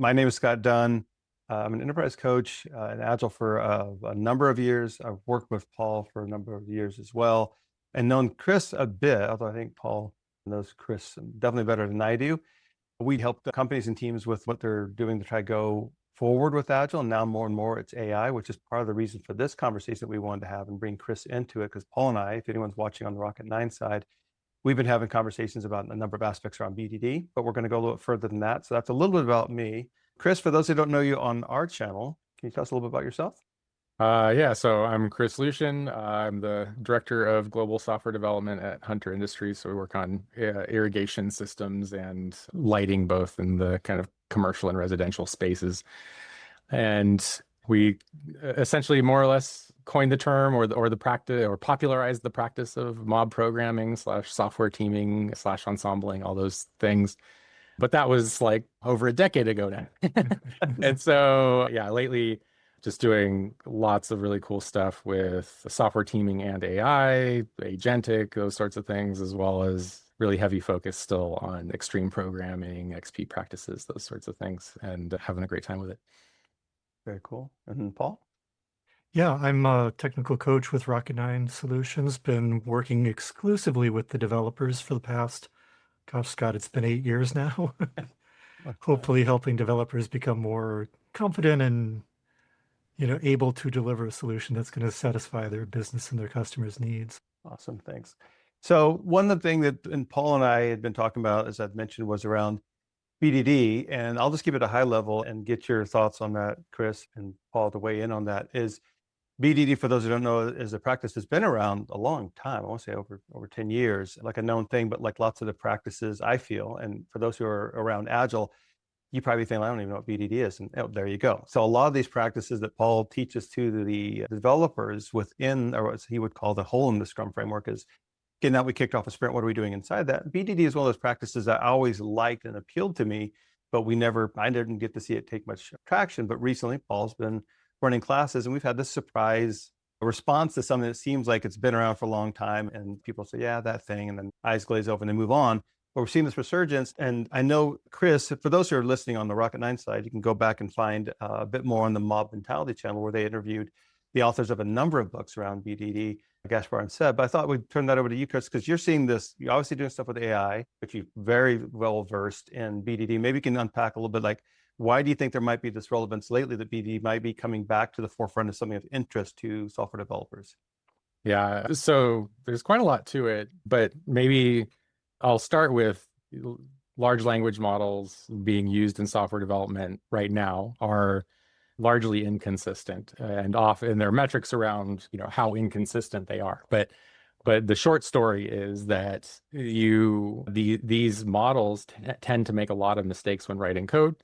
My name is Scott Dunn. I'm an enterprise coach in Agile for a number of years. I've worked with Paul for a number of years as well, and known Chris a bit, although I think Paul knows Chris definitely better than I do. We help the companies and teams with what they're doing to try to go forward with Agile. And now more and more it's AI, which is part of the reason for this conversation that we wanted to have and bring Chris into it. Because Paul and I, if anyone's watching on the RocketNine side, we've been having conversations about a number of aspects around BDD, but we're going to go a little bit further than that. So that's a little bit about me. Chris, for those who don't know you on our channel, can you tell us a little bit about yourself? Yeah, so I'm Chris Lucian. I'm the director of global software development at Hunter Industries. So we work on irrigation systems and lighting, both in the kind of commercial and residential spaces. And we essentially more or less coined the term or the practice or popularized the practice of mob programming slash software teaming slash ensembling, all those things. But that was like over a decade ago now. And so, yeah, lately just doing lots of really cool stuff with software teaming and AI, agentic, those sorts of things, as well as really heavy focus still on extreme programming, XP practices, those sorts of things, and having a great time with it. Very cool. And Paul? Yeah, I'm a technical coach with RocketNine Solutions. Been working exclusively with the developers for the past, gosh, Scott, it's been 8 years now. Hopefully helping developers become more confident and, able to deliver a solution that's going to satisfy their business and their customers' needs. Awesome. Thanks. So one of the things that and Paul and I had been talking about, as I've mentioned, was around BDD, and I'll just keep it a high level and get your thoughts on that, Chris and Paul, to weigh in on that. Is BDD, for those who don't know, is a practice that's been around a long time. I want to say over 10 years, like a known thing, but like lots of the practices I feel, and for those who are around Agile, you probably think, I don't even know what BDD is. And there you go. So a lot of these practices that Paul teaches to the developers within, or what he would call the hole in the Scrum framework, is, okay, now we kicked off a sprint. What are we doing inside that? BDD is one of those practices that I always liked and appealed to me, but I didn't get to see it take much traction. But recently, Paul's been running classes, and we've had this surprise response to something that seems like it's been around for a long time. And people say, yeah, that thing, and then eyes glaze over and they move on. But we're seeing this resurgence. And I know, Chris, for those who are listening on the RocketNine side, you can go back and find a bit more on the Mob Mentality channel, where they interviewed the authors of a number of books around BDD, Gaspar and Seb. But I thought we'd turn that over to you, Chris, because you're seeing this, you're obviously doing stuff with AI, but you're very well versed in BDD. Maybe you can unpack a little bit, like, why do you think there might be this relevance lately that BDD might be coming back to the forefront as something of interest to software developers? Yeah, so there's quite a lot to it, but maybe I'll start with large language models being used in software development right now are largely inconsistent, and often there are metrics around, how inconsistent they are. But the short story is that these models tend to make a lot of mistakes when writing code,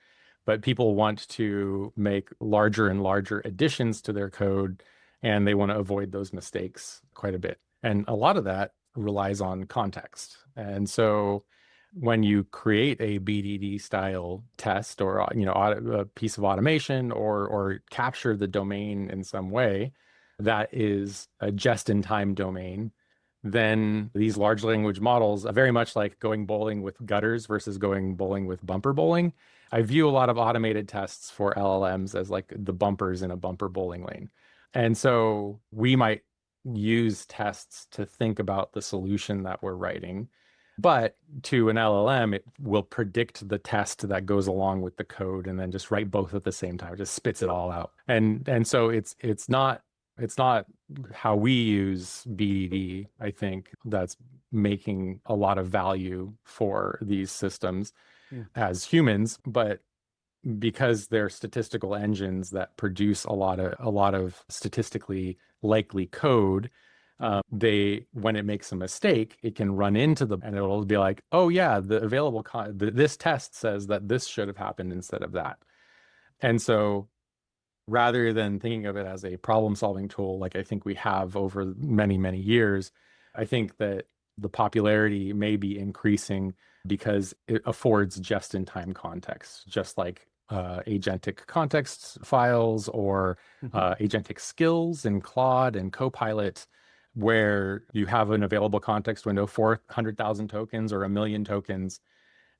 but people want to make larger and larger additions to their code, and they want to avoid those mistakes quite a bit. And a lot of that relies on context. And so when you create a BDD style test, or a piece of automation, or capture the domain in some way that is a just-in-time domain, then these large language models are very much like going bowling with gutters versus going bowling with bumper bowling. I view a lot of automated tests for LLMs as like the bumpers in a bumper bowling lane. And so we might use tests to think about the solution that we're writing. But to an LLM, it will predict the test that goes along with the code and then just write both at the same time, just spits it all out. And so it's not how we use BDD, I think, that's making a lot of value for these systems as humans, but because they're statistical engines that produce a lot of statistically likely code, when it makes a mistake, it can run into and it'll be like, oh yeah, the available this test says that this should have happened instead of that. And so rather than thinking of it as a problem-solving tool, like I think we have over many, many years, I think that the popularity may be increasing because it affords just-in-time context, just like agentic context files or agentic skills in Claude and Copilot, where you have an available context window, 400,000 tokens or 1 million tokens,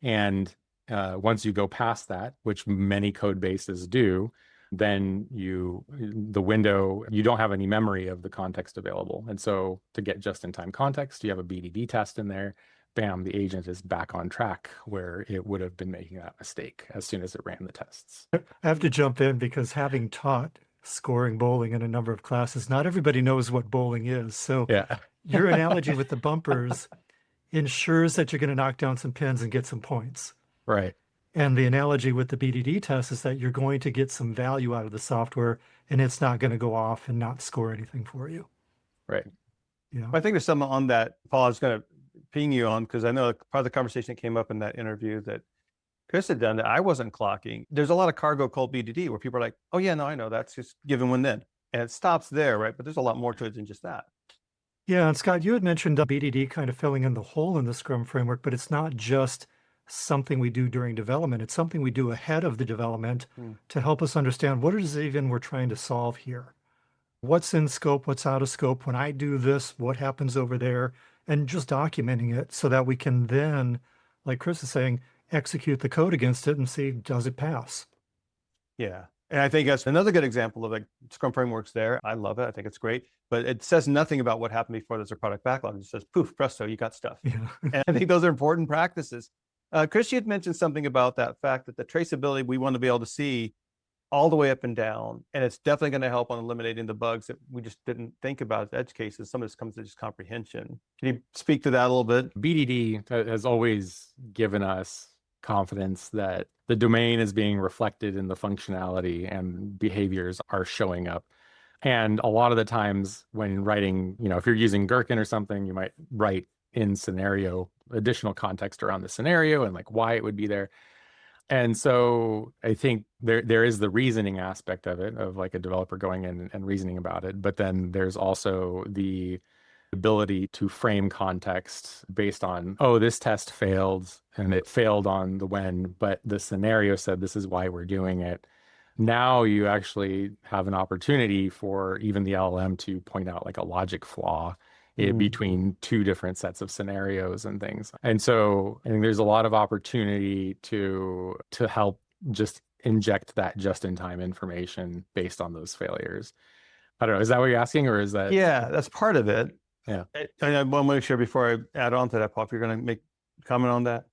and once you go past that, which many code bases do, then the window, you don't have any memory of the context available. And so to get just-in-time context, you have a BDD test in there. Bam, the agent is back on track where it would have been making that mistake as soon as it ran the tests. I have to jump in because having taught scoring bowling in a number of classes, not everybody knows what bowling is. So Yeah. your analogy with the bumpers ensures that you're going to knock down some pins and get some points. Right. And the analogy with the BDD test is that you're going to get some value out of the software and it's not going to go off and not score anything for you. Right. Yeah. I think there's something on that, Paul, I was going to ping you on, because I know part of the conversation that came up in that interview that Chris had done that I wasn't clocking. There's a lot of cargo called BDD where people are like, oh yeah, no, I know, that's just given when then. And it stops there, right? But there's a lot more to it than just that. Yeah, and Scott, you had mentioned BDD kind of filling in the hole in the Scrum framework, but it's not just something we do during development. It's something we do ahead of the development to help us understand what it is even we're trying to solve here. What's in scope, what's out of scope. When I do this, what happens over there, and just documenting it so that we can then, like Chris is saying, execute the code against it and see, does it pass? Yeah. And I think that's another good example of like Scrum frameworks there. I love it. I think it's great, but it says nothing about what happened before there's a product backlog. It says, poof, presto, you got stuff. Yeah. And I think those are important practices. Chris, you had mentioned something about that fact that the traceability, we want to be able to see all the way up and down. And it's definitely going to help on eliminating the bugs that we just didn't think about as edge cases. Some of this comes to just comprehension. Can you speak to that a little bit? BDD has always given us confidence that the domain is being reflected in the functionality and behaviors are showing up. And a lot of the times when writing, if you're using Gherkin or something, you might write in scenario, additional context around the scenario and like why it would be there. And so I think there is the reasoning aspect of it, of like a developer going in and reasoning about it. But then there's also the ability to frame context based on, oh, this test failed and it failed on the when, but the scenario said this is why we're doing it. Now you actually have an opportunity for even the LLM to point out like a logic flaw between two different sets of scenarios and things. And so I think there's a lot of opportunity to help just inject that just-in-time information based on those failures. I don't know, is that what you're asking, or is that? Yeah, that's part of it. Yeah. And I want to make sure before I add on to that, Paul, if you're going to make a comment on that.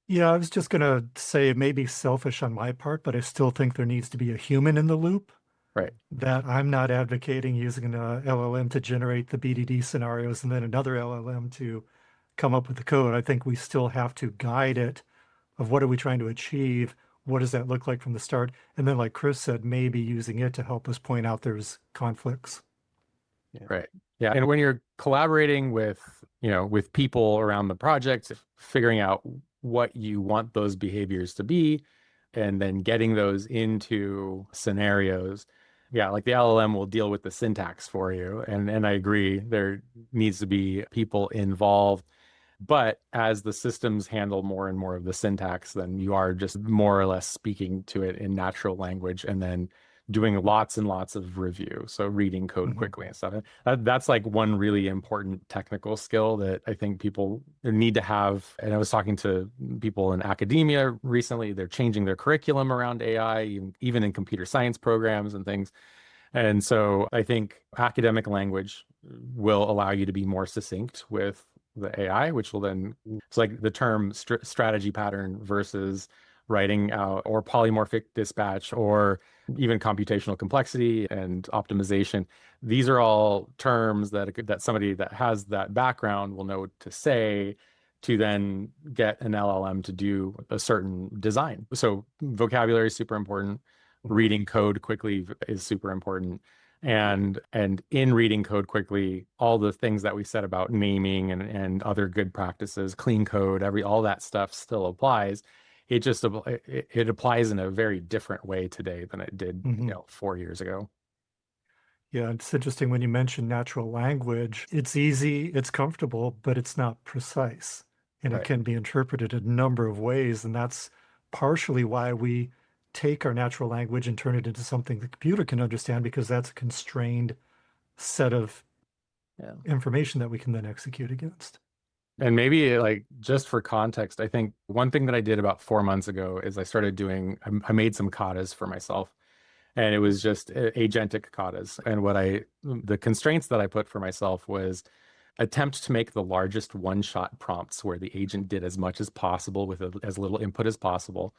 Yeah, I was just going to say it may be selfish on my part, but I still think there needs to be a human in the loop. Right. That I'm not advocating using an LLM to generate the BDD scenarios and then another LLM to come up with the code. I think we still have to guide it of what are we trying to achieve? What does that look like from the start? And then, like Chris said, maybe using it to help us point out there's conflicts. Yeah. Right. Yeah. And when you're collaborating with people around the project, figuring out what you want those behaviors to be, and then getting those into scenarios. Yeah, like the LLM will deal with the syntax for you. And I agree, there needs to be people involved. But as the systems handle more and more of the syntax, then you are just more or less speaking to it in natural language and then doing lots and lots of review. So reading code quickly and stuff. That's like one really important technical skill that I think people need to have. And I was talking to people in academia recently. They're changing their curriculum around AI, even in computer science programs and things. And so I think academic language will allow you to be more succinct with the AI, which will then, it's like the term strategy pattern versus writing out, or polymorphic dispatch, or even computational complexity and optimization. These are all terms that somebody that has that background will know what to say to then get an LLM to do a certain design. So vocabulary is super important. Reading code quickly is super important. And in reading code quickly, all the things that we said about naming and other good practices, clean code, all that stuff still applies. It just it applies in a very different way today than it did 4 years ago. Yeah, it's interesting when you mention natural language. It's easy, it's comfortable, but it's not precise. And it can be interpreted a number of ways. And that's partially why we take our natural language and turn it into something the computer can understand, because that's a constrained set of information that we can then execute against. And maybe like just for context, I think one thing that I did about 4 months ago is I made some katas for myself, and it was just agentic katas. And the constraints that I put for myself was attempt to make the largest one-shot prompts where the agent did as much as possible with as little input as possible.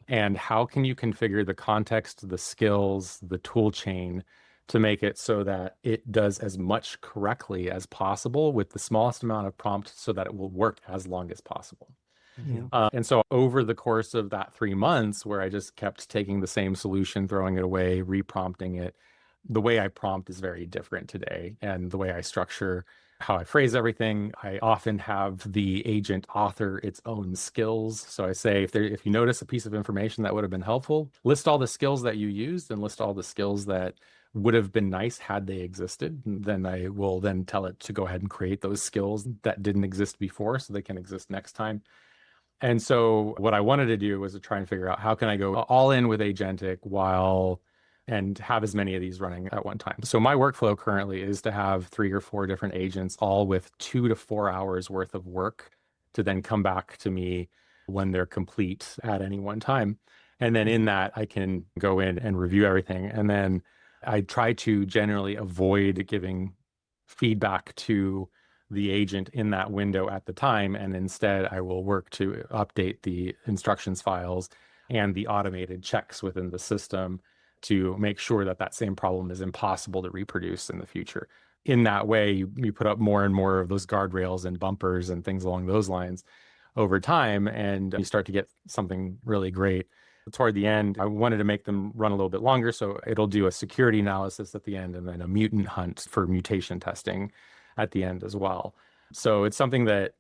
And how can you configure the context, the skills, the tool chain to make it so that it does as much correctly as possible with the smallest amount of prompt so that it will work as long as possible. Yeah. And so over the course of that 3 months, where I just kept taking the same solution, throwing it away, reprompting it, the way I prompt is very different today. And the way I structure how I phrase everything, I often have the agent author its own skills. So I say, if you notice a piece of information that would have been helpful, list all the skills that you used and list all the skills that would have been nice had they existed. And then I will then tell it to go ahead and create those skills that didn't exist before so they can exist next time. And so what I wanted to do was to try and figure out how can I go all in with agentic and have as many of these running at one time. So my workflow currently is to have 3 or 4 different agents, all with 2 to 4 hours worth of work to then come back to me when they're complete at any one time. And then in that, I can go in and review everything. And then I try to generally avoid giving feedback to the agent in that window at the time. And instead, I will work to update the instructions files and the automated checks within the system to make sure that that same problem is impossible to reproduce in the future. In that way, you put up more and more of those guardrails and bumpers and things along those lines over time, and you start to get something really great. Toward the end, I wanted to make them run a little bit longer, so it'll do a security analysis at the end and then a mutant hunt for mutation testing at the end as well. So it's something that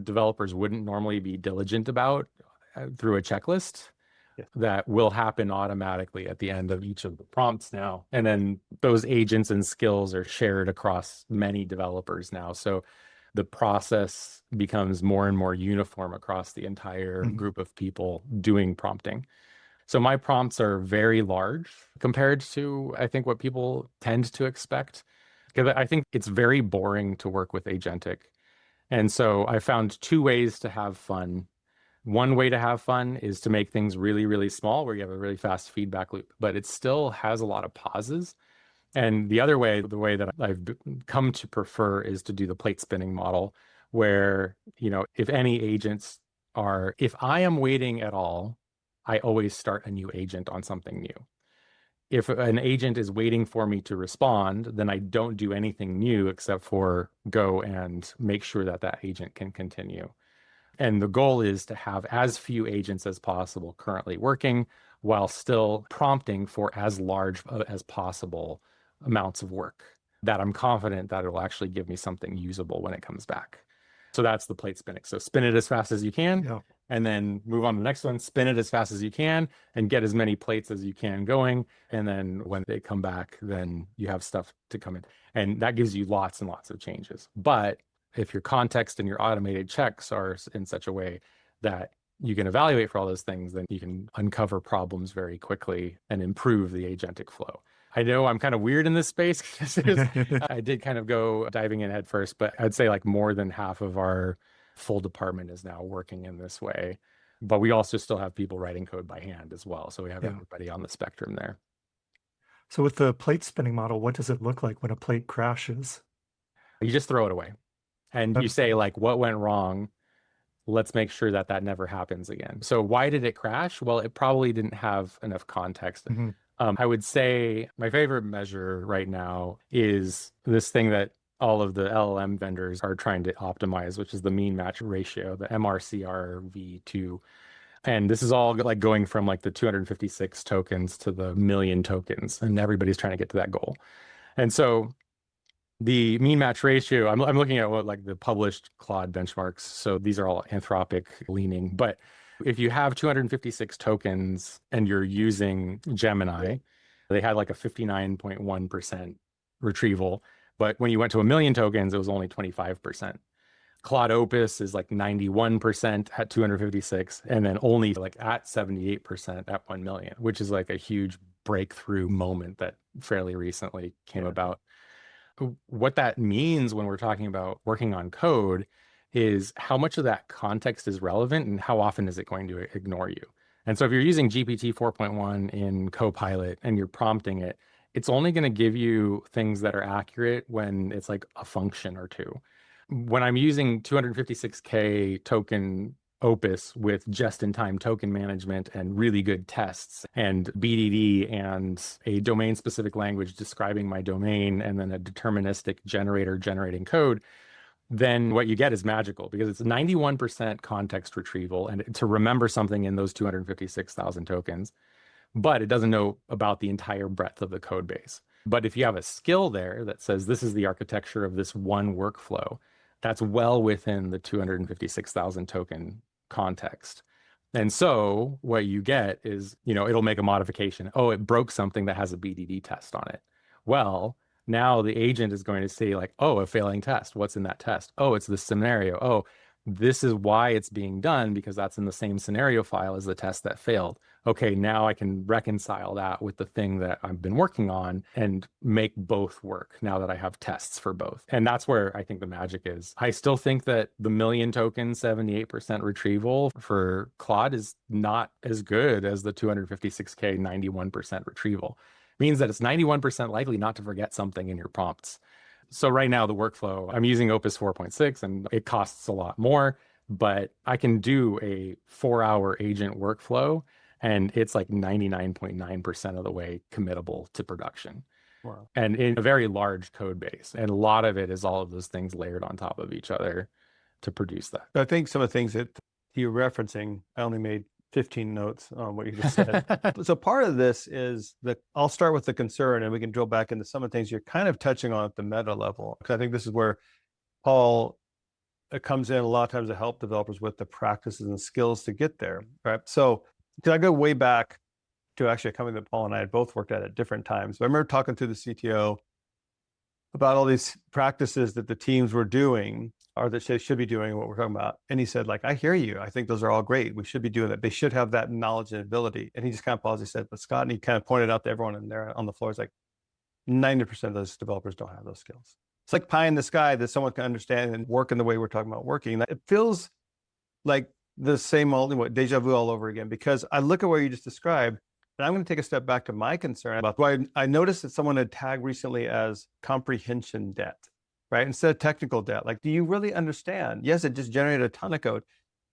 developers wouldn't normally be diligent about through a checklist. Yeah. That will happen automatically at the end of each of the prompts now. And then those agents and skills are shared across many developers now. So the process becomes more and more uniform across the entire group of people doing prompting. So my prompts are very large compared to, I think, what people tend to expect. Because I think it's very boring to work with agentic. And so I found 2 ways to have fun. One way to have fun is to make things really, really small where you have a really fast feedback loop, but it still has a lot of pauses. And the other way, the way that I've come to prefer is to do the plate spinning model where, if I am waiting at all, I always start a new agent on something new. If an agent is waiting for me to respond, then I don't do anything new except for go and make sure that that agent can continue. And the goal is to have as few agents as possible currently working while still prompting for as large as possible amounts of work that I'm confident that it will actually give me something usable when it comes back. So that's the plate spinning. So spin it as fast as you can, and then move on to the next one, spin it as fast as you can, and get as many plates as you can going. And then when they come back, then you have stuff to come in. And that gives you lots and lots of changes. But if your context and your automated checks are in such a way that you can evaluate for all those things, then you can uncover problems very quickly and improve the agentic flow. I know I'm kind of weird in this space because I did kind of go diving in head first, but I'd say like more than half of our full department is now working in this way. But we also still have people writing code by hand as well. So we have everybody on the spectrum there. So with the plate spinning model, what does it look like when a plate crashes? You just throw it away. And you say, like, what went wrong? Let's make sure that that never happens again. So why did it crash? Well, it probably didn't have enough context. I would say my favorite measure right now is this thing that all of the LLM vendors are trying to optimize, which is the mean match ratio, the MRCRV2. And this is all like going from like the 256 tokens to the million tokens, and everybody's trying to get to that goal. And so the mean match ratio, I'm looking at what like the published Claude benchmarks. So these are all Anthropic leaning. But if you have 256 tokens and you're using Gemini, they had like a 59.1% retrieval. But when you went to 1 million tokens, it was only 25%. Claude Opus is like 91% at 256, and then only like at 78% at 1 million, which is like a huge breakthrough moment that fairly recently came about. What that means when we're talking about working on code is how much of that context is relevant and how often is it going to ignore you. And so if you're using GPT 4.1 in Copilot and you're prompting it, it's only going to give you things that are accurate when it's like a function or two. When I'm using 256K token Opus with just-in-time token management and really good tests and BDD and a domain-specific language describing my domain and then a deterministic generator generating code, then what you get is magical because it's 91% context retrieval and to remember something in those 256,000 tokens, but it doesn't know about the entire breadth of the code base. But if you have a skill there that says this is the architecture of this one workflow, that's well within the 256,000 token context. And so what you get is, it'll make a modification. Oh, it broke something that has a BDD test on it. Well, now the agent is going to say like, oh, a failing test. What's in that test? Oh, it's this scenario. Oh, this is why it's being done because that's in the same scenario file as the test that failed. Okay, now I can reconcile that with the thing that I've been working on and make both work now that I have tests for both. And that's where I think the magic is. I still think that the million token 78% retrieval for Claude is not as good as the 256K 91% retrieval. It means that it's 91% likely not to forget something in your prompts. So right now the workflow, I'm using Opus 4.6 and it costs a lot more, but I can do a 4-hour agent workflow and it's like 99.9% of the way committable to production. Wow. And in a very large code base. And a lot of it is all of those things layered on top of each other to produce that. I think some of the things that you're referencing, I only made 15 notes on what you just said. So part of this is I'll start with the concern and we can drill back into some of the things you're kind of touching on at the meta level. Because I think this is where Paul comes in a lot of times to help developers with the practices and skills to get there, right? So did I go way back to actually a company that Paul and I had both worked at different times. But I remember talking to the CTO about all these practices that the teams were doing or that they should be doing what we're talking about. And he said, like, I hear you. I think those are all great. We should be doing that. They should have that knowledge and ability. And he just kind of paused. He said, but Scott, and he kind of pointed out to everyone in there on the floor, it's like 90% of those developers don't have those skills. It's like pie in the sky that someone can understand and work in the way we're talking about working. It feels like the same old deja vu all over again, because I look at what you just described. And I'm going to take a step back to my concern about why I noticed that someone had tagged recently as comprehension debt, right? Instead of technical debt. Like, do you really understand? Yes, it just generated a ton of code.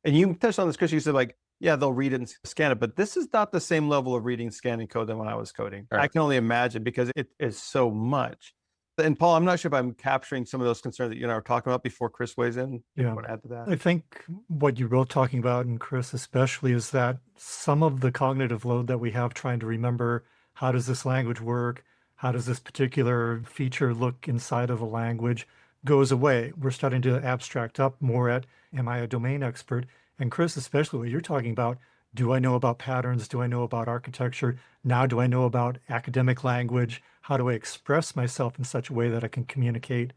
And you touched on this, Chris, you said like, yeah, they'll read it and scan it, but this is not the same level of reading, scanning code than when I was coding. Right. I can only imagine because it is so much. And Paul, I'm not sure if I'm capturing some of those concerns that you and I were talking about before Chris weighs in. Yeah. You want to add to that? I think what you're both talking about, and Chris especially, is that some of the cognitive load that we have trying to remember, how does this language work? How does this particular feature look inside of a language, goes away. We're starting to abstract up more at, am I a domain expert? And Chris, especially what you're talking about, do I know about patterns? Do I know about architecture? Now, do I know about academic language? How do I express myself in such a way that I can communicate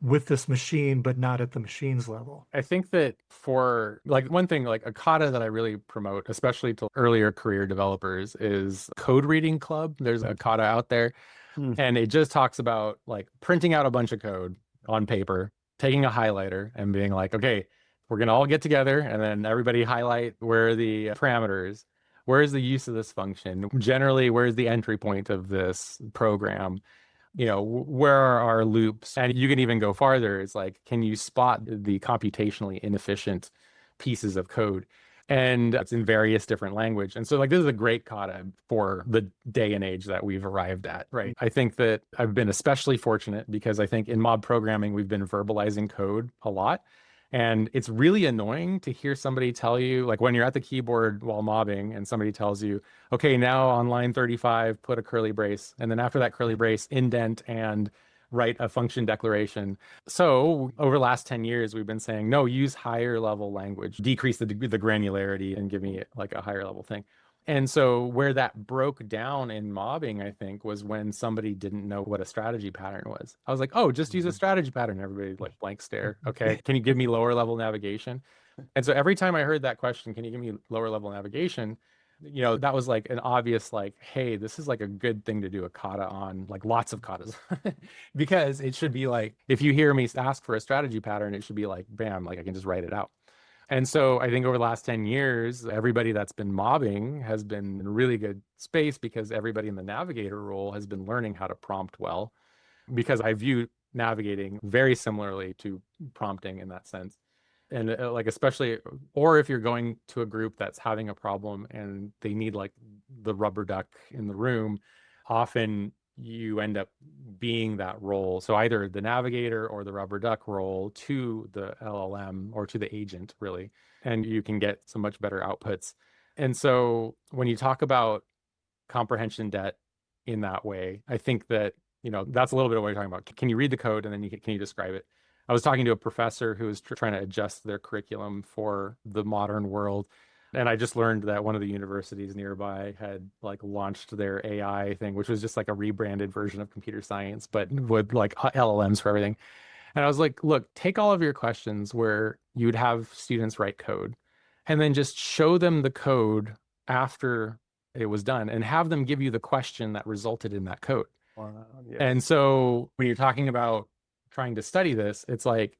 with this machine, but not at the machine's level? I think that for like one thing, like a kata that I really promote, especially to earlier career developers, is Code Reading Club. There's a kata out there, and it just talks about like printing out a bunch of code on paper, taking a highlighter and being like, okay, we're going to all get together and then everybody highlight where are the parameters, where is the use of this function, generally where's the entry point of this program, where are our loops? And you can even go farther. It's like, can you spot the computationally inefficient pieces of code? And it's in various different language. And so like, this is a great kata for the day and age that we've arrived at, right? I think that I've been especially fortunate because I think in mob programming, we've been verbalizing code a lot. And it's really annoying to hear somebody tell you, like when you're at the keyboard while mobbing and somebody tells you, okay, now on line 35, put a curly brace. And then after that curly brace, indent and write a function declaration. So over the last 10 years, we've been saying, no, use higher level language, decrease the granularity and give me like a higher level thing. And so where that broke down in mobbing, I think, was when somebody didn't know what a strategy pattern was. I was like, oh, just use a strategy pattern. Everybody like blank stare. Okay, can you give me lower level navigation? And so every time I heard that question, can you give me lower level navigation? that was like an obvious, like, hey, this is like a good thing to do a kata on, like lots of katas, because it should be like, if you hear me ask for a strategy pattern, it should be like, bam, like I can just write it out. And so I think over the last 10 years, everybody that's been mobbing has been in a really good space because everybody in the navigator role has been learning how to prompt well, because I view navigating very similarly to prompting in that sense. And like, especially, or if you're going to a group that's having a problem and they need like the rubber duck in the room, often you end up being that role. So either the navigator or the rubber duck role to the LLM or to the agent, really, and you can get some much better outputs. And so when you talk about comprehension debt in that way, I think that, that's a little bit of what you're talking about. Can you read the code and then can you describe it? I was talking to a professor who was trying to adjust their curriculum for the modern world. And I just learned that one of the universities nearby had like launched their AI thing, which was just like a rebranded version of computer science, but with like LLMs for everything. And I was like, look, take all of your questions where you'd have students write code and then just show them the code after it was done and have them give you the question that resulted in that code. Wow, yes. And so when you're talking about trying to study this, it's like,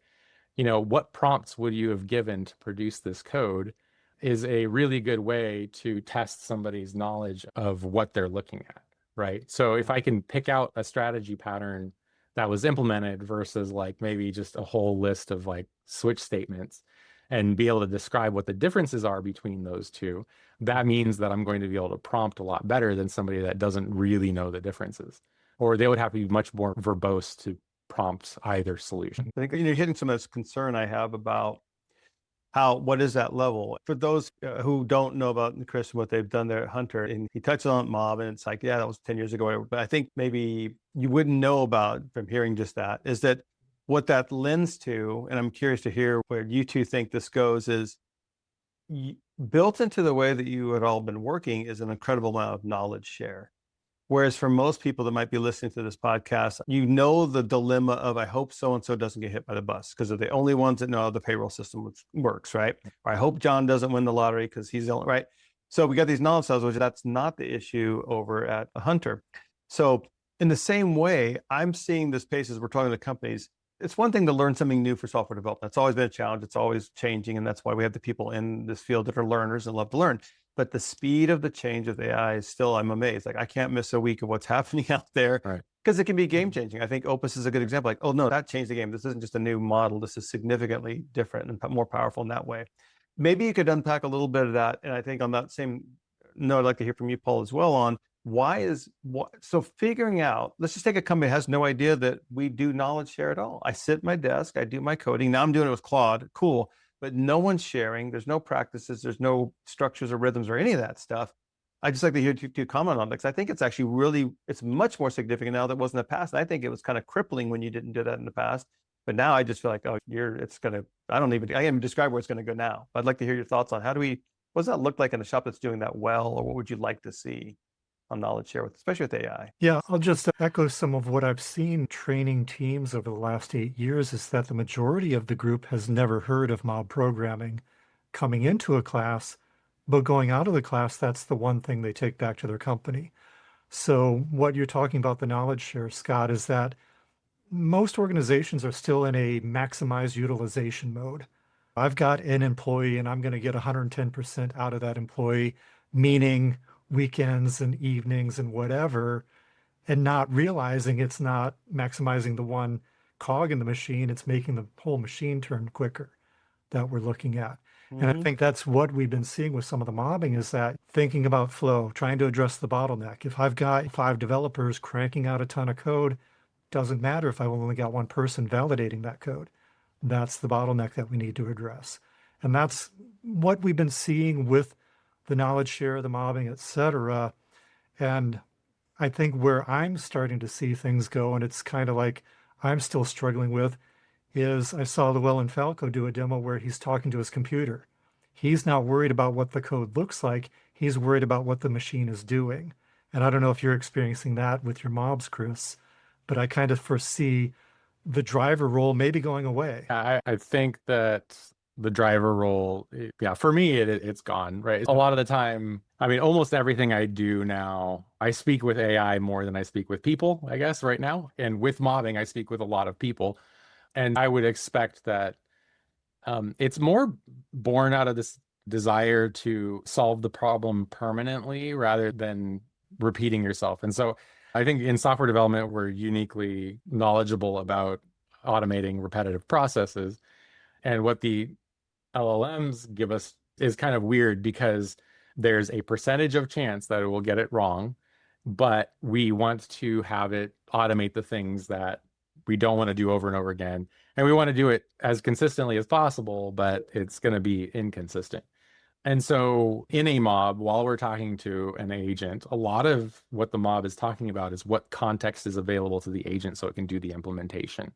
what prompts would you have given to produce this code is a really good way to test somebody's knowledge of what they're looking at, right? So if I can pick out a strategy pattern that was implemented versus like maybe just a whole list of like switch statements and be able to describe what the differences are between those two, that means that I'm going to be able to prompt a lot better than somebody that doesn't really know the differences. Or they would have to be much more verbose to prompt either solution. I think you're hitting some of this concern I have about what is that level? For those who don't know about Chris and what they've done there at Hunter, and he touched on mob, and it's like, yeah, that was 10 years ago, whatever. But I think maybe you wouldn't know about from hearing just that, is that what that lends to, and I'm curious to hear where you two think this goes, is built into the way that you had all been working is an incredible amount of knowledge share. Whereas for most people that might be listening to this podcast, the dilemma of, I hope so-and-so doesn't get hit by the bus because they're the only ones that know how the payroll system works, right? Or I hope John doesn't win the lottery because he's the only, right? So we got these knowledge cells, which that's not the issue over at Hunter. So in the same way, I'm seeing this pace as we're talking to companies. It's one thing to learn something new for software development. It's always been a challenge. It's always changing. And that's why we have the people in this field that are learners and love to learn. But the speed of the change of AI is still, I'm amazed. Like I can't miss a week of what's happening out there because it can be game changing. I think Opus is a good example. Like, oh no, that changed the game. This isn't just a new model. This is significantly different and more powerful in that way. Maybe you could unpack a little bit of that. And I think on that same note, I'd like to hear from you, Paul, as well on so figuring out, let's just take a company that has no idea that we do knowledge share at all. I sit at my desk, I do my coding. Now I'm doing it with Claude. Cool. But no one's sharing. There's no practices. There's no structures or rhythms or any of that stuff. I just like to hear you comment on that because I think it's actually it's much more significant now than it was in the past. And I think it was kind of crippling when you didn't do that in the past. But now I just feel like, I can't even describe where it's going to go now. But I'd like to hear your thoughts on what does that look like in a shop that's doing that well, or what would you like to see on knowledge share, especially with AI? Yeah, I'll just echo some of what I've seen training teams over the last 8 years is that the majority of the group has never heard of mob programming coming into a class, but going out of the class, that's the one thing they take back to their company. So what you're talking about, the knowledge share, Scott, is that most organizations are still in a maximize utilization mode. I've got an employee and I'm going to get 110% out of that employee, meaning weekends and evenings and whatever, and not realizing it's not maximizing the one cog in the machine, it's making the whole machine turn quicker that we're looking at. And I think that's what we've been seeing with some of the mobbing is that thinking about flow, trying to address the bottleneck. If I've got 5 developers cranking out a ton of code, doesn't matter if I've only got one person validating that code. That's the bottleneck that we need to address. And that's what we've been seeing with the knowledge share, the mobbing, et cetera. And I think where I'm starting to see things go, and it's kind of like I'm still struggling with, is I saw Llewellyn Falco do a demo where he's talking to his computer. He's not worried about what the code looks like. He's worried about what the machine is doing. And I don't know if you're experiencing that with your mobs, Chris, but I kind of foresee the driver role maybe going away. I think that the driver role, yeah, for me, it's gone, right? A lot of the time, I mean, almost everything I do now, I speak with AI more than I speak with people, I guess, right now. And with mobbing, I speak with a lot of people. And I would expect that it's more born out of this desire to solve the problem permanently rather than repeating yourself. And so I think in software development, we're uniquely knowledgeable about automating repetitive processes. And what the LLMs give us is kind of weird because there's a percentage of chance that it will get it wrong, but we want to have it automate the things that we don't want to do over and over again. And we want to do it as consistently as possible, but it's going to be inconsistent. And so in a mob, while we're talking to an agent, a lot of what the mob is talking about is what context is available to the agent so it can do the implementation.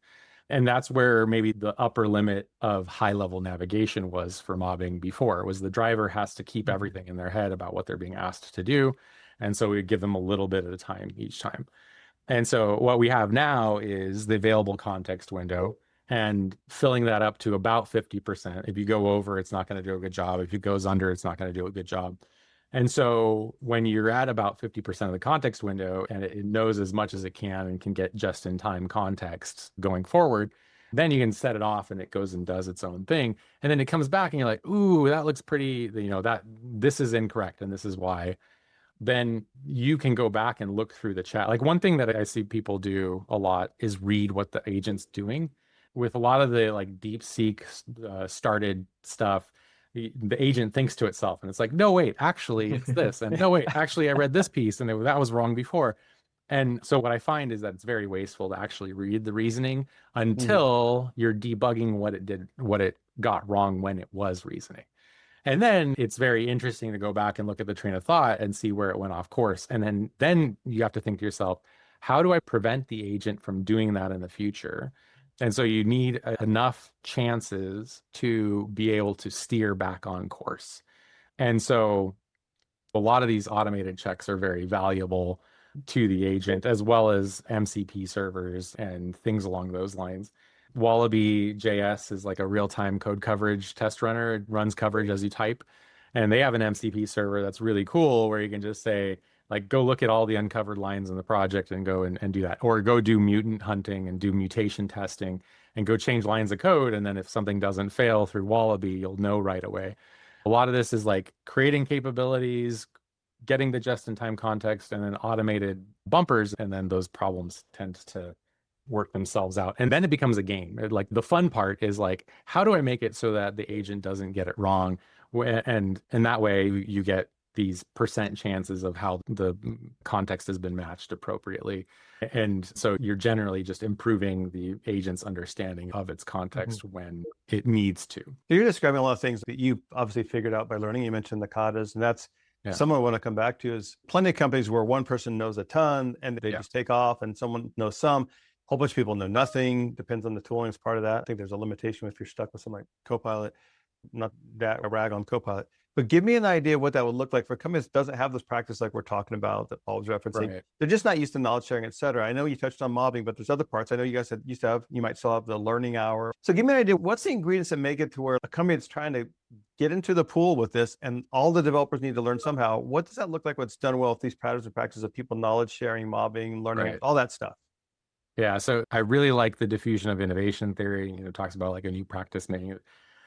And that's where maybe the upper limit of high-level navigation was for mobbing before, was the driver has to keep everything in their head about what they're being asked to do. And so we give them a little bit at a time each time. And so what we have now is the available context window and filling that up to about 50%. If you go over, it's not going to do a good job. If it goes under, it's not going to do a good job. And so when you're at about 50% of the context window and it knows as much as it can and can get just-in-time context going forward, then you can set it off and it goes and does its own thing. And then it comes back and you're like, ooh, that looks pretty, that this is incorrect and this is why. Then you can go back and look through the chat. Like one thing that I see people do a lot is read what the agent's doing. With a lot of the like DeepSeek started stuff, the agent thinks to itself and it's like, no, wait, actually it's this. And no, wait, actually I read this piece and that was wrong before. And so what I find is that it's very wasteful to actually read the reasoning until you're debugging what it did, what it got wrong when it was reasoning. And then it's very interesting to go back and look at the train of thought and see where it went off course. And then you have to think to yourself, how do I prevent the agent from doing that in the future? And so you need enough chances to be able to steer back on course. And so a lot of these automated checks are very valuable to the agent, as well as MCP servers and things along those lines. Wallaby JS is like a real-time code coverage test runner. It runs coverage as you type. And they have an MCP server that's really cool where you can just say, like, go look at all the uncovered lines in the project and go and do that. Or go do mutant hunting and do mutation testing and go change lines of code. And then if something doesn't fail through Wallaby, you'll know right away. A lot of this is like creating capabilities, getting the just-in-time context, and then automated bumpers. And then those problems tend to work themselves out. And then it becomes a game. Like the fun part is like, how do I make it so that the agent doesn't get it wrong? And that way you get these percent chances of how the context has been matched appropriately. And so you're generally just improving the agent's understanding of its context when it needs to. You're describing a lot of things that you obviously figured out by learning. You mentioned the katas, and that's someone I want to come back to is plenty of companies where one person knows a ton and they just take off and someone knows some. A whole bunch of people know nothing. Depends on the tooling as part of that. I think there's a limitation if you're stuck with something like Copilot. Not that a rag on Copilot, but give me an idea what that would look like for a company that doesn't have this practice like we're talking about that Paul was referencing. Right. They're just not used to knowledge sharing, et cetera. I know you touched on mobbing, but there's other parts. I know you guys you might still have the learning hour. So give me an idea, what's the ingredients that make it to where a company that's trying to get into the pool with this and all the developers need to learn somehow? What does that look like? What's done well with these patterns and practices of people knowledge sharing, mobbing, learning, all that stuff? Yeah, so I really like the diffusion of innovation theory. It talks about like a new practice making it.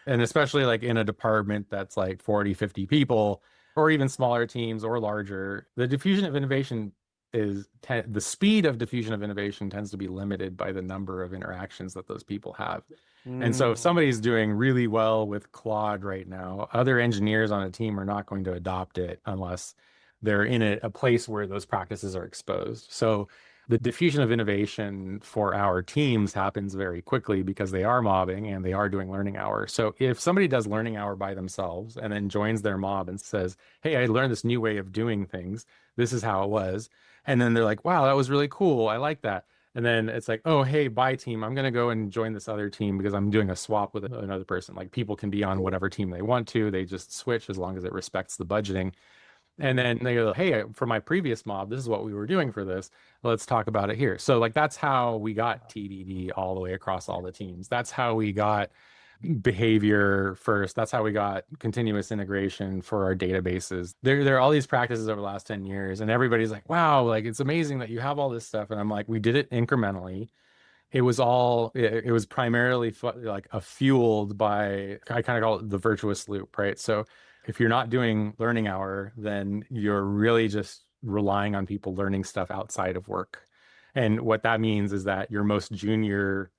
And especially like in a department that's like 40, 50 people, or even smaller teams or larger, the diffusion of innovation the speed of diffusion of innovation tends to be limited by the number of interactions that those people have. And so if somebody's doing really well with Claude right now, other engineers on a team are not going to adopt it unless they're in a place where those practices are exposed. So the diffusion of innovation for our teams happens very quickly because they are mobbing and they are doing learning hour. So if somebody does learning hour by themselves and then joins their mob and says, hey, I learned this new way of doing things. This is how it was. And then they're like, wow, that was really cool. I like that. And then it's like, oh, hey, bye team. I'm going to go and join this other team because I'm doing a swap with another person. Like people can be on whatever team they want to. They just switch as long as it respects the budgeting. And then they go, hey, for my previous mob, this is what we were doing for this. Let's talk about it here. So like, that's how we got TDD all the way across all the teams. That's how we got behavior first. That's how we got continuous integration for our databases. There are all these practices over the last 10 years, and everybody's like, wow, like it's amazing that you have all this stuff. And I'm like, we did it incrementally. It was primarily like a fueled by, I kind of call it the virtuous loop, right? So if you're not doing learning hour, then you're really just relying on people learning stuff outside of work. And what that means is that your most junior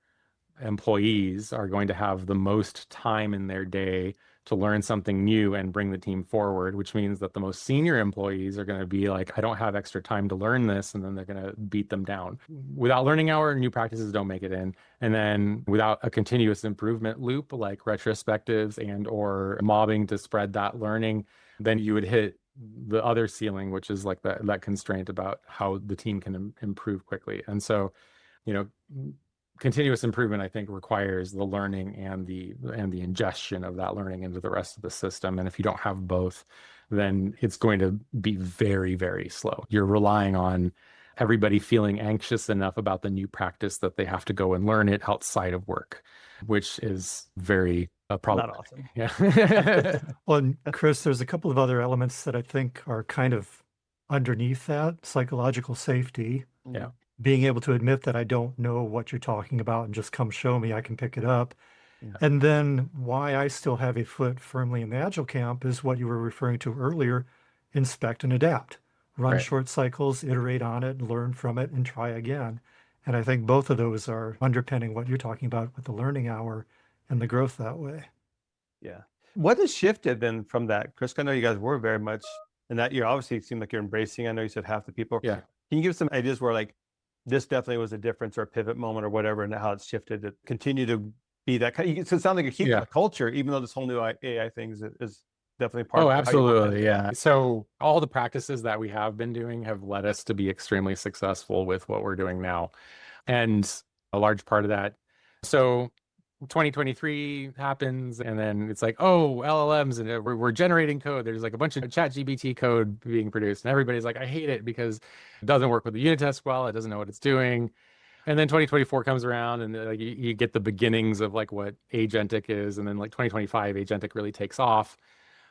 employees are going to have the most time in their day to learn something new and bring the team forward, which means that the most senior employees are going to be like, I don't have extra time to learn this. And then they're going to beat them down. Without learning hour, new practices don't make it in. And then without a continuous improvement loop, like retrospectives and or mobbing to spread that learning, then you would hit the other ceiling, which is like that constraint about how the team can improve quickly. And so, you know, continuous improvement, I think, requires the learning and the ingestion of that learning into the rest of the system. And if you don't have both, then it's going to be very, very slow. You're relying on everybody feeling anxious enough about the new practice that they have to go and learn it outside of work, which is very Not awesome. Yeah. Well, and Chris, there's a couple of other elements that I think are kind of underneath that: psychological safety. Yeah. Being able to admit that I don't know what you're talking about and just come show me, I can pick it up. Yeah. And then why I still have a foot firmly in the Agile camp is what you were referring to earlier: inspect and adapt. Run Right. short cycles, iterate on it, learn from it, and try again. And I think both of those are underpinning what you're talking about with the learning hour and the growth that way. Yeah. What has shifted then from that, Chris? I know you guys were very much in that year. Obviously, it seemed like you're embracing. I know you said half the people. Yeah. Can you give some ideas where like this definitely was a difference or a pivot moment or whatever, and how it's shifted to continue to be that kind? So it sounds like you're keeping the culture, even though this whole new AI thing is definitely part Oh, of how you work. absolutely. Yeah. So all the practices that we have been doing have led us to be extremely successful with what we're doing now. And a large part of that. So 2023 happens, and then it's like, oh, LLMs, and we're generating code. There's like a bunch of ChatGPT code being produced, and everybody's like, I hate it because it doesn't work with the unit test well. It doesn't know what it's doing. And then 2024 comes around, and like you get the beginnings of like what agentic is, and then like 2025, agentic really takes off.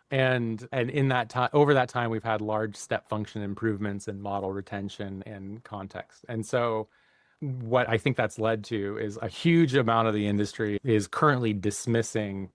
And in that time, over that time, we've had large step function improvements in model retention and context. And so what I think that's led to is a huge amount of the industry is currently dismissing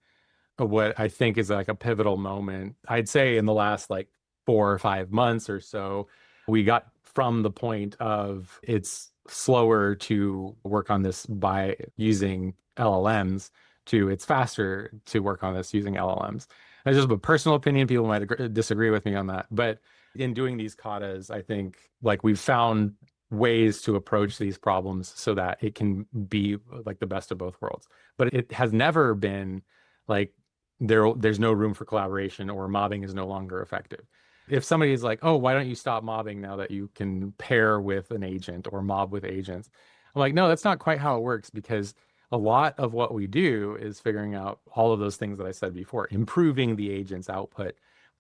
what I think is like a pivotal moment. I'd say in the last like 4 or 5 months or so, we got from the point of it's slower to work on this by using LLMs to it's faster to work on this using LLMs. That's just a personal opinion. People might disagree with me on that. But in doing these katas, I think like we've found ways to approach these problems so that it can be like the best of both worlds. But it has never been like there's no room for collaboration or mobbing is no longer effective. If somebody is like, oh, why don't you stop mobbing now that you can pair with an agent or mob with agents? I'm like, no, that's not quite how it works, because a lot of what we do is figuring out all of those things that I said before, improving the agent's output.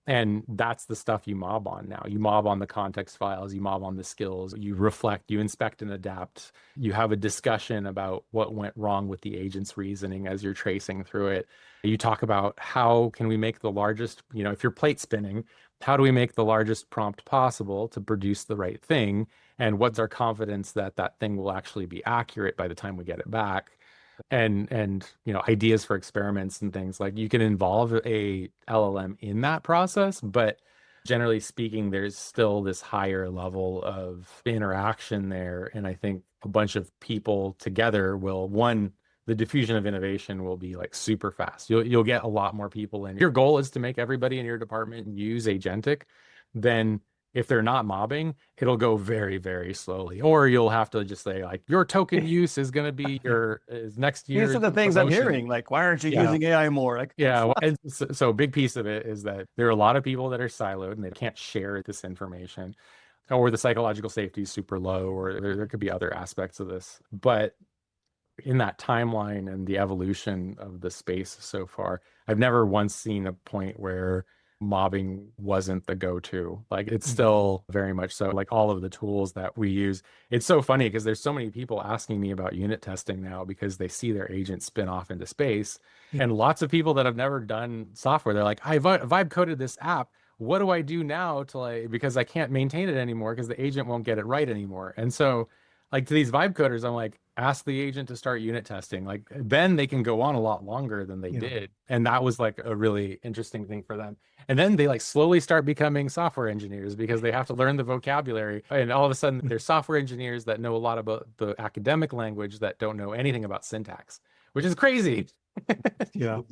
And that's the stuff you mob on now. You mob on the context files, you mob on the skills, you reflect, you inspect and adapt. You have a discussion about what went wrong with the agent's reasoning as you're tracing through it. You talk about how can we make the largest, if you're plate spinning, how do we make the largest prompt possible to produce the right thing? And what's our confidence that that thing will actually be accurate by the time we get it back? And ideas for experiments and things. Like you can involve a LLM in that process, but generally speaking, there's still this higher level of interaction there. And I think a bunch of people together will, the diffusion of innovation will be like super fast. You'll get a lot more people in. Your goal is to make everybody in your department use agentic. Then if they're not mobbing, it'll go very, very slowly. Or you'll have to just say like, your token use is going to be is next year. These are the things promotion. I'm hearing. Like, why aren't you using AI more? Like, yeah. And so a big piece of it is that there are a lot of people that are siloed and they can't share this information, or the psychological safety is super low, or there could be other aspects of this. But in that timeline and the evolution of the space so far, I've never once seen a point where mobbing wasn't the go-to. Like it's still very much so, like all of the tools that we use. It's so funny because there's so many people asking me about unit testing now because they see their agent spin off into space. And lots of people that have never done software, they're like, I vibe coded this app. What do I do now to like, because I can't maintain it anymore because the agent won't get it right anymore. And so like to these vibe coders, I'm like, ask the agent to start unit testing. Like then they can go on a lot longer than they did. And that was like a really interesting thing for them. And then they like slowly start becoming software engineers because they have to learn the vocabulary. And all of a sudden they're software engineers that know a lot about the academic language that don't know anything about syntax, which is crazy. Yeah.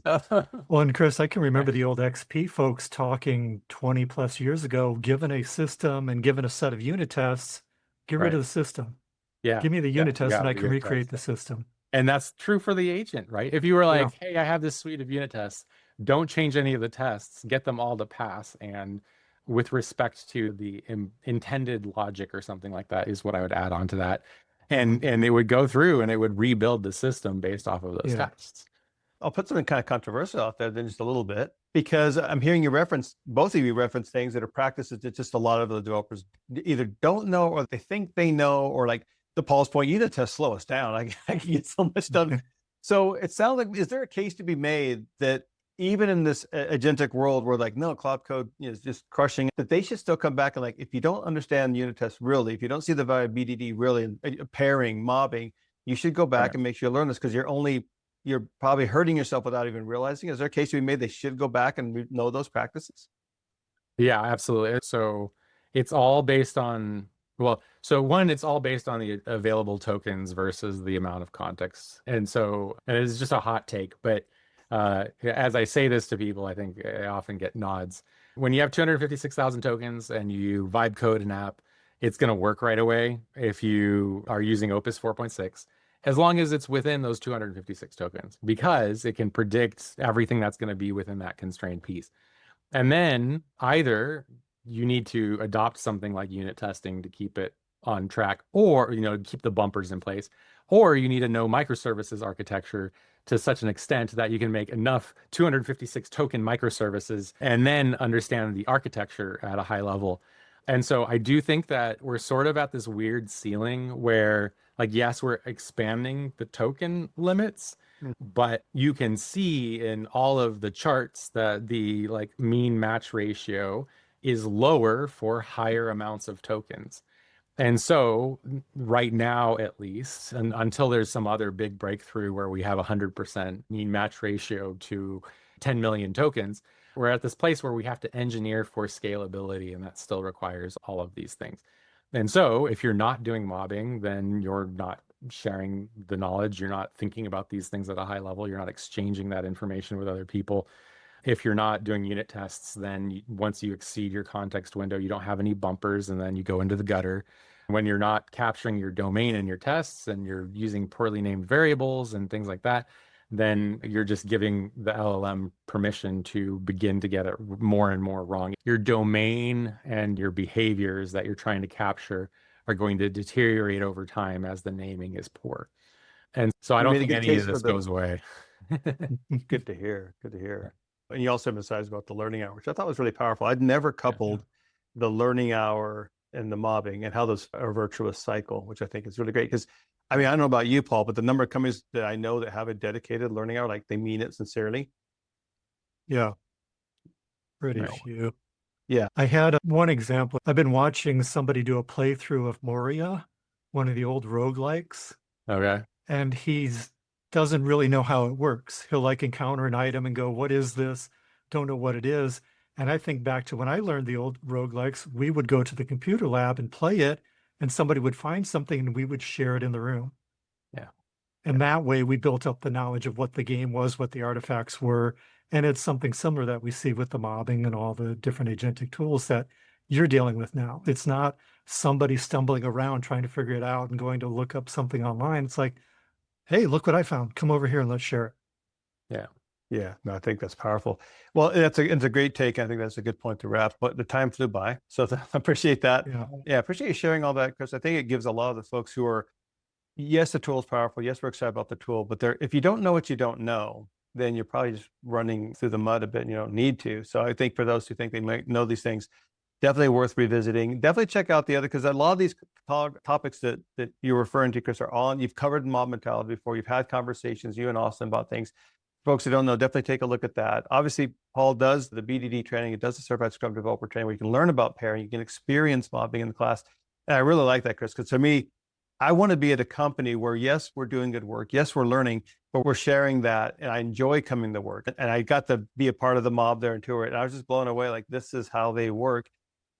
Well, and Chris, I can remember the old XP folks talking 20 plus years ago, given a system and given a set of unit tests, get rid of the system. Yeah. Give me the unit test and I can recreate the system. And that's true for the agent, right? If you were like, hey, I have this suite of unit tests, don't change any of the tests, get them all to pass. And with respect to the intended logic or something like that is what I would add on to that. And it would go through and it would rebuild the system based off of those tests. I'll put something kind of controversial out there then just a little bit, because I'm hearing you reference, both of you reference things that are practices that just a lot of the developers either don't know or they think they know, or like the Paul's point, unit tests slow us down. I can get so much done. So it sounds like, is there a case to be made that even in this agentic world where like, no, cloud code is just crushing, that they should still come back and like, if you don't understand unit tests really, if you don't see the value of BDD really, pairing, mobbing, you should go back and make sure you learn this, because you're probably hurting yourself without even realizing. Is there a case to be made they should go back and know those practices? Yeah, absolutely. So it's all based on, well, so one, it's all based on the available tokens versus the amount of context. And so, and it's just a hot take, but as I say this to people, I think I often get nods. When you have 256,000 tokens and you vibe code an app, it's going to work right away if you are using Opus 4.6. as long as it's within those 256 tokens, because it can predict everything that's going to be within that constrained piece. And then either you need to adopt something like unit testing to keep it on track, or, keep the bumpers in place, or you need to know microservices architecture to such an extent that you can make enough 256 token microservices and then understand the architecture at a high level. And so I do think that we're sort of at this weird ceiling where, like, yes, we're expanding the token limits, but you can see in all of the charts that the like mean match ratio is lower for higher amounts of tokens. And so right now, at least, and until there's some other big breakthrough where we have 100% mean match ratio to 10 million tokens, we're at this place where we have to engineer for scalability, and that still requires all of these things. And so if you're not doing mobbing, then you're not sharing the knowledge. You're not thinking about these things at a high level. You're not exchanging that information with other people. If you're not doing unit tests, then once you exceed your context window, you don't have any bumpers, and then you go into the gutter. When you're not capturing your domain in your tests and you're using poorly named variables and things like that, then you're just giving the LLM permission to begin to get it more and more wrong. Your domain and your behaviors that you're trying to capture are going to deteriorate over time as the naming is poor. And so I don't think any of this goes away. Good to hear. Good to hear. And you also emphasized about the learning hour, which I thought was really powerful. I'd never coupled the learning hour and the mobbing and how those are a virtuous cycle, which I think is really great. Because I mean, I don't know about you, Paul, but the number of companies that I know that have a dedicated learning hour, like they mean it sincerely. Yeah. Pretty few. Yeah. I had one example. I've been watching somebody do a playthrough of Moria, one of the old roguelikes. Okay. And doesn't really know how it works. He'll like encounter an item and go, what is this? Don't know what it is. And I think back to when I learned the old roguelikes, we would go to the computer lab and play it, and somebody would find something and we would share it in the room. Yeah. And that way we built up the knowledge of what the game was, what the artifacts were. And it's something similar that we see with the mobbing and all the different agentic tools that you're dealing with now. It's not somebody stumbling around trying to figure it out and going to look up something online. It's like, hey, look what I found. Come over here and let's share it. Yeah. Yeah, no, I think that's powerful. Well, it's a great take. I think that's a good point to wrap, but the time flew by. So I appreciate that. Yeah, appreciate you sharing all that, because I think it gives a lot of the folks who are, yes, the tool is powerful. Yes, we're excited about the tool, but if you don't know what you don't know, then you're probably just running through the mud a bit and you don't need to. So I think for those who think they might know these things, definitely worth revisiting. Definitely check out the other, because a lot of these topics that you're referring to, Chris, are on. You've covered mob mentality before. You've had conversations, you and Austin, about things. Folks who don't know, definitely take a look at that. Obviously, Paul does the BDD training. It does the certified Scrum developer training, where you can learn about pairing. You can experience mobbing in the class. And I really like that, Chris, because to me, I want to be at a company where, yes, we're doing good work. Yes, we're learning, but we're sharing that. And I enjoy coming to work. And I got to be a part of the mob there and tour it. And I was just blown away. Like, this is how they work.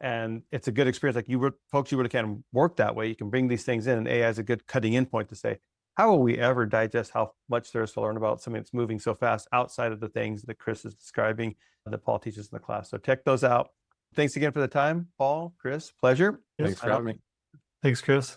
And it's a good experience. Like, folks, you really can work that way. You can bring these things in, and AI is a good cutting in point to say, how will we ever digest how much there is to learn about something that's moving so fast outside of the things that Chris is describing, that Paul teaches in the class? So check those out. Thanks again for the time, Paul, Chris, pleasure. Thanks for having me. Thanks, Chris.